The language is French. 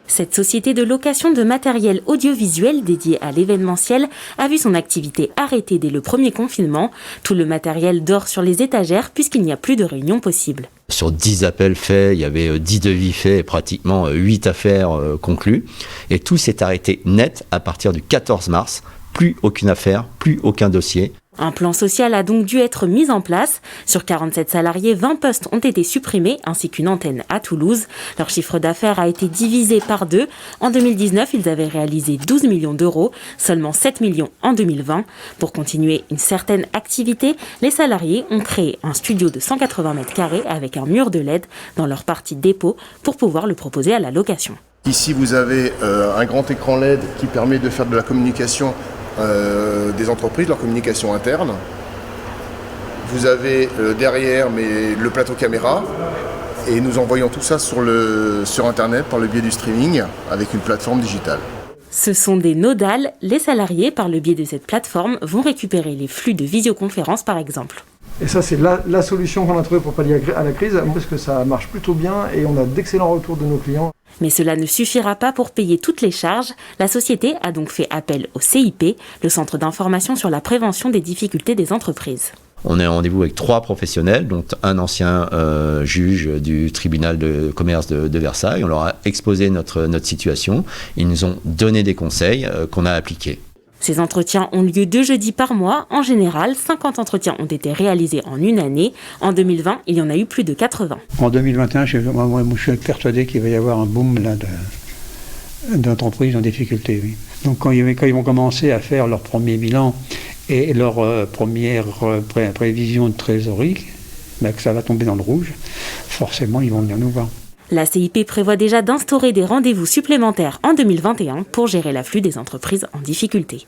Cette société de location de matériel audiovisuel dédiée à l'événementiel a vu son activité arrêtée dès le premier confinement. Tout le matériel dort sur les étagères puisqu'il n'y a plus de réunions possibles. Sur 10 appels faits, il y avait 10 devis faits et pratiquement 8 affaires conclues. Et tout s'est arrêté net à partir du 14 mars. Plus aucune affaire, plus aucun dossier. Un plan social a donc dû être mis en place. Sur 47 salariés, 20 postes ont été supprimés, ainsi qu'une antenne à Toulouse. Leur chiffre d'affaires a été divisé par 2. En 2019, ils avaient réalisé 12 millions d'euros, seulement 7 millions en 2020. Pour continuer une certaine activité, les salariés ont créé un studio de 180 mètres carrés avec un mur de LED dans leur partie dépôt pour pouvoir le proposer à la location. Ici, vous avez un grand écran LED qui permet de faire de la communication des entreprises, leur communication interne. Vous avez derrière le plateau caméra et nous envoyons tout ça sur Internet par le biais du streaming avec une plateforme digitale. Ce sont des nodales. Les salariés, par le biais de cette plateforme, vont récupérer les flux de visioconférence par exemple. Et ça, c'est la solution qu'on a trouvée pour pallier à la crise, parce que ça marche plutôt bien et on a d'excellents retours de nos clients. Mais cela ne suffira pas pour payer toutes les charges. La société a donc fait appel au CIP, le Centre d'information sur la prévention des difficultés des entreprises. On est en rendez-vous avec 3 professionnels, dont un ancien juge du tribunal de commerce de Versailles. On leur a exposé notre situation. Ils nous ont donné des conseils qu'on a appliqués. Ces entretiens ont lieu 2 jeudis par mois. En général, 50 entretiens ont été réalisés en une année. En 2020, il y en a eu plus de 80. En 2021, je suis persuadé qu'il va y avoir un boom là, d'entreprises en difficulté. Oui. Donc quand ils vont commencer à faire leur premier bilan et leur première prévision de trésorerie, que ça va tomber dans le rouge, forcément ils vont venir nous voir. La CIP prévoit déjà d'instaurer des rendez-vous supplémentaires en 2021 pour gérer l'afflux des entreprises en difficulté.